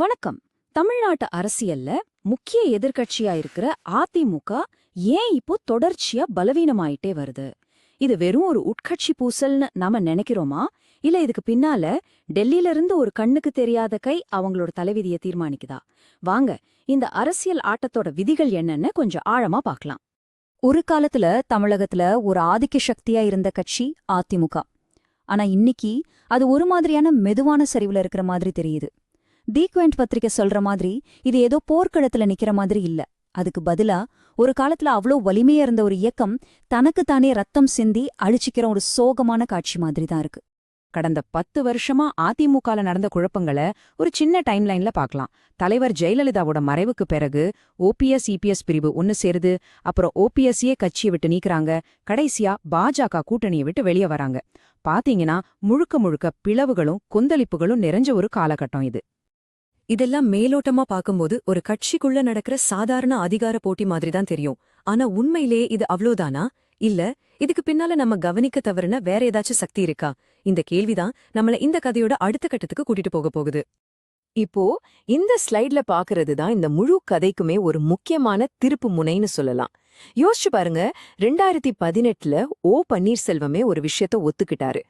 வணக்கம். தமிழ்நாட்டு அரசியல்ல முக்கிய எதிர்க்கட்சியா இருக்கிற அதிமுக ஏன் இப்போ தொடர்ச்சியா பலவீனமாயிட்டே வருது? இது வெறும் ஒரு உட்கட்சி பூசல்னு நாம நினைக்கிறோமா? இல்ல இதுக்கு பின்னால டெல்லியில இருந்து ஒரு கண்ணுக்கு தெரியாத கை அவங்களோட தலைவிதியை தீர்மானிக்குதா? வாங்க, இந்த அரசியல் ஆட்டத்தோட விதிகள் என்னன்னு கொஞ்சம் ஆழமா பார்க்கலாம். ஒரு காலத்துல தமிழகத்துல ஒரு ஆதிக்க சக்தியா இருந்த கட்சி அதிமுக. ஆனா இன்னைக்கு அது ஒரு மாதிரியான மெதுவான சரிவுல இருக்கிற மாதிரி தெரியுது. தீக்வெண்ட் பத்திரிக்கை சொல்ற மாதிரி இது ஏதோ போர்க்களத்துல நிக்கிற மாதிரி இல்ல. அதுக்கு பதிலா ஒரு காலத்துல அவ்வளோ வலிமையா இருந்த ஒரு இயக்கம் தனக்குத்தானே ரத்தம் சிந்தி அழிச்சிக்கிற ஒரு சோகமான காட்சி மாதிரி தான் இருக்கு. கடந்த 10 வருஷமா அதிமுகல நடந்த குழப்பங்களை ஒரு சின்ன டைம்லைன்ல பார்க்கலாம். தலைவர் ஜெயலலிதாவோட மறைவுக்கு பிறகு ஓபிஎஸ் இபிஎஸ் பிரிவு ஒன்னு சேருது. அப்புறம் ஓபிஎஸ்ஏ கட்சியை விட்டு நீக்குறாங்க. கடைசியா பாஜக கூட்டணியை விட்டு வெளியே வராங்க. பாத்தீங்கன்னா முழுக்க முழுக்க பிளவுகளும் கொந்தளிப்புகளும் நிறைஞ்ச ஒரு காலகட்டம் இது. இதெல்லாம் மேலோட்டமா பாக்கும்போது ஒரு கட்சிக்குள்ள நடக்கிற சாதாரண அதிகார போட்டி மாதிரி தான் தெரியும். ஆனா உண்மையிலே இது அவ்ளோதானா? இல்ல இதுக்கு பின்னால நம்ம கவனிக்க தவறுன வேற ஏதாச்சும் சக்தி இருக்கா? இந்த கேள்விதான் நம்மள இந்த கதையோட அடுத்த கட்டத்துக்கு கூட்டிட்டு போக போகுது. இப்போ இந்த ஸ்லைட்ல பாக்குறது தான் இந்த முழு கதைக்குமே ஒரு முக்கியமான திருப்பு முனைன்னு சொல்லலாம். யோசிச்சு பாருங்க, 2018ல பன்னீர்செல்வமே ஒரு விஷயத்த ஒத்துக்கிட்டாரு.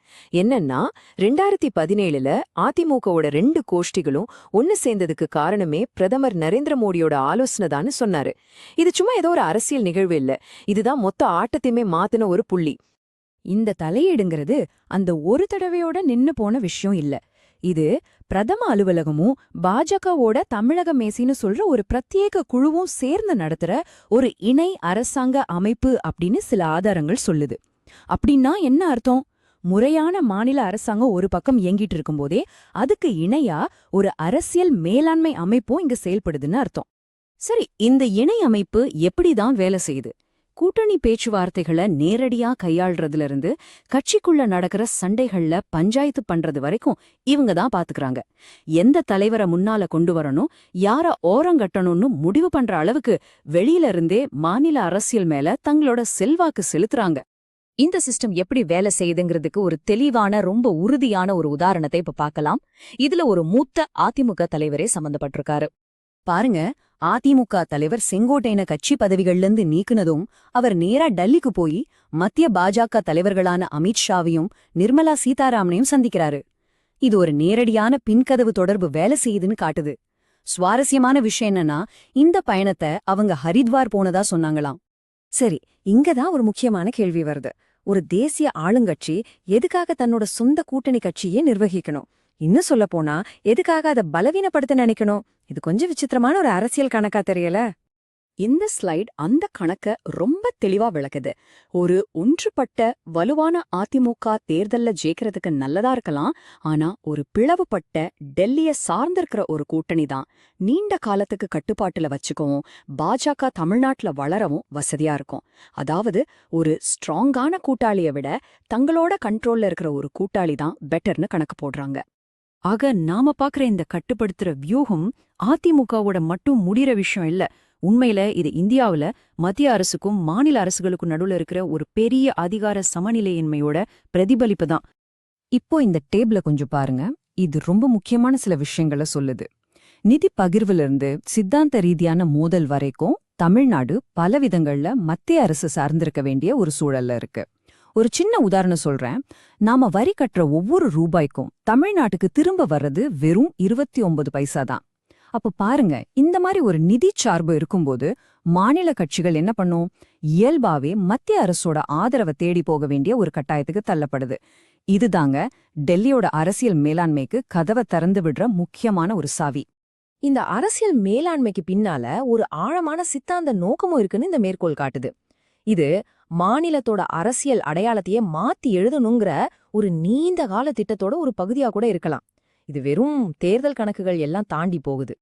என்னன்னா 2017ல அதிமுகவோட 2 கோஷ்டிகளும் ஒன்னு சேர்ந்ததுக்கு காரணமே பிரதமர் நரேந்திர மோடியோட ஆலோசனை தான் சொன்னாரு. இது சும்மா ஏதோ ஒரு அரசியல் நிகழ்வு இல்ல, இதுதான் மொத்த ஆட்டத்தையுமே மாத்தின ஒரு புள்ளி. இந்த தலையீடுங்கிறது அந்த ஒரு தடவையோட நின்னு போன விஷயம் இல்ல. இது பிரதம அலுவலகமும் பாஜகவோட தமிழக மேசின்னு சொல்ற ஒரு பிரத்யேக குழுவும் சேர்ந்து நடத்துற ஒரு இணை அரசாங்க அமைப்பு அப்படின்னு சில ஆதாரங்கள் சொல்லுது. அப்படின்னா என்ன அர்த்தம்? முறையான மாநில அரசாங்கம் ஒரு பக்கம் இயங்கிட்டு இருக்கும்போதே அதுக்கு இணையா ஒரு அரசியல் மேலாண்மை அமைப்பும் இங்க செயல்படுதுன்னு அர்த்தம். சரி, இந்த இணை அமைப்பு எப்படிதான் வேலை செய்யுது? கூட்டணி பேச்சுவார்த்தைகளை நேரடியா கையாள்றதுல இருந்து கட்சிக்குள்ள நடக்கிற சண்டைகள்ல பஞ்சாயத்து பண்றது வரைக்கும் இவங்க தான் பாத்துக்கறாங்க. எந்த தலைவரை முன்னால கொண்டு வரணும், யார ஓரங்கட்டணும்னு முடிவு பண்ற அளவுக்கு வெளியில இருந்தே மாநில அரசியல் மேல தங்களோட செல்வாக்கு செலுத்துறாங்க. இந்த சிஸ்டம் எப்படி வேலை செய்யுதுங்கிறதுக்கு ஒரு தெளிவான ரொம்ப உறுதியான ஒரு உதாரணத்தை இப்ப பார்க்கலாம். இதுல ஒரு மூத்த அதிமுக தலைவரே சம்பந்தப்பட்டிருக்காரு. பாருங்க, அதிமுக தலைவர் செங்கோட்டையனை கட்சி பதவிகள்லேருந்து நீக்குனதும் அவர் நேரா டெல்லிக்கு போய் மத்திய பாஜக தலைவர்களான அமித்ஷாவையும் நிர்மலா சீதாராமனையும் சந்திக்கிறாரு. இது ஒரு நேரடியான பின்கதவு தொடர்பு வேலை செய்யுதுன்னு காட்டுது. சுவாரஸ்யமான விஷயம் என்னன்னா, இந்த பயணத்தை அவங்க ஹரித்வார் போனதா சொன்னாங்களாம். சரி, இங்கதான் ஒரு முக்கியமான கேள்வி வருது. ஒரு தேசிய ஆளுங்கட்சி எதுக்காக தன்னோட சொந்த கூட்டணி கட்சியே நிர்வகிக்கணும்? இன்னும் சொல்ல போனா எதுக்காக அதை பலவீனப்படுத்த நினைக்கணும்? இது கொஞ்சம் விசித்திரமான ஒரு அரசியல் கணக்கா தெரியல. இந்த ஸ்லைட் அந்த கணக்க ரொம்ப தெளிவா விளக்குது. ஒரு ஒன்றுபட்ட வலுவான அதிமுக தேர்தல்ல ஜெயிக்கிறதுக்கு நல்லதா இருக்கலாம். ஆனா ஒரு பிளவுபட்ட டெல்லிய சார்ந்திருக்கிற ஒரு கூட்டணி தான் நீண்ட காலத்துக்கு கட்டுப்பாட்டுல வச்சுக்கவும் பாஜக தமிழ்நாட்டுல வளரவும் வசதியா இருக்கும். அதாவது ஒரு ஸ்ட்ராங்கான கூட்டாளியை விட தங்களோட கண்ட்ரோல்ல இருக்கிற ஒரு கூட்டாளி தான் பெட்டர்னு கணக்கு போடுறாங்க. ஆக நாம பாக்குற இந்த கட்டுப்படுத்துற வியூகம் அதிமுகவோட மட்டும் முடிகிற விஷயம் இல்ல. உண்மையில இது இந்தியாவுல மத்திய அரசுக்கும் மாநில அரசுகளுக்கும் நடுவுல இருக்கிற ஒரு பெரிய அதிகார சமநிலையின்மையோட பிரதிபலிப்பு தான். இப்போ இந்த டேபிள கொஞ்சம் பாருங்க. இது ரொம்ப முக்கியமான சில விஷயங்களை சொல்லுது. நிதி பகிர்விலிருந்து சித்தாந்த ரீதியான மோதல் வரைக்கும் தமிழ்நாடு பல விதங்கள்ல மத்திய அரசு சார்ந்திருக்க வேண்டிய ஒரு சூழல்ல இருக்கு. ஒரு சின்ன உதாரணம் சொல்றேன். நாம வரி கட்டுற ஒவ்வொரு ரூபாய்க்கும் தமிழ்நாட்டுக்கு திரும்ப வர்றது வெறும் 29 பைசா தான். அப்ப பாருங்க, இந்த மாதிரி ஒரு நிதி சார்பு இருக்கும்போது மாநில கட்சிகள் என்ன பண்ணும்? இயல்பாவே மத்திய அரசோட ஆதரவை தேடி போக வேண்டிய ஒரு கட்டாயத்துக்கு தள்ளப்படுது. இதுதாங்க டெல்லியோட அரசியல் மேலாண்மைக்கு கதவை திறந்து விடுற முக்கியமான ஒரு சாவி. இந்த அரசியல் மேலாண்மைக்கு பின்னால ஒரு ஆழமான சித்தாந்த நோக்கமும் இருக்குன்னு இந்த மேற்கோள் காட்டுது. இது மாநிலத்தோட அரசியல் அடையாளத்தையே மாத்தி எழுதணுங்கிற ஒரு நீண்ட கால திட்டத்தோட ஒரு பகுதியா கூட இருக்கலாம். இது வெறும் தேர்தல் கணக்குகள் எல்லாம் தாண்டி போகுது.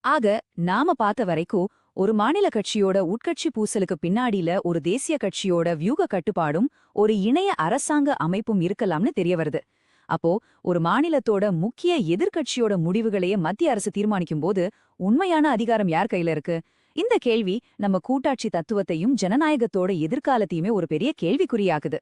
ஆக நாம பார்த்த வரைக்கும் ஒரு மாநில கட்சியோட உட்கட்சி பூசலுக்கு பின்னாடியில ஒரு தேசிய கட்சியோட வியூக கட்டுப்பாடும் ஒரு இணைய அரசாங்க அமைப்பும் இருக்கலாம்னு தெரிய வருது. அப்போ ஒரு மாநிலத்தோட முக்கிய எதிர்க்கட்சியோட முடிவுகளையே மத்திய அரசு தீர்மானிக்கும் போது உண்மையான அதிகாரம் யார் கையில இருக்கு? இந்த கேள்வி நம்ம கூட்டாட்சி தத்துவத்தையும் ஜனநாயகத்தோட எதிர்காலத்தையுமே ஒரு பெரிய கேள்விக்குறியாக்குது.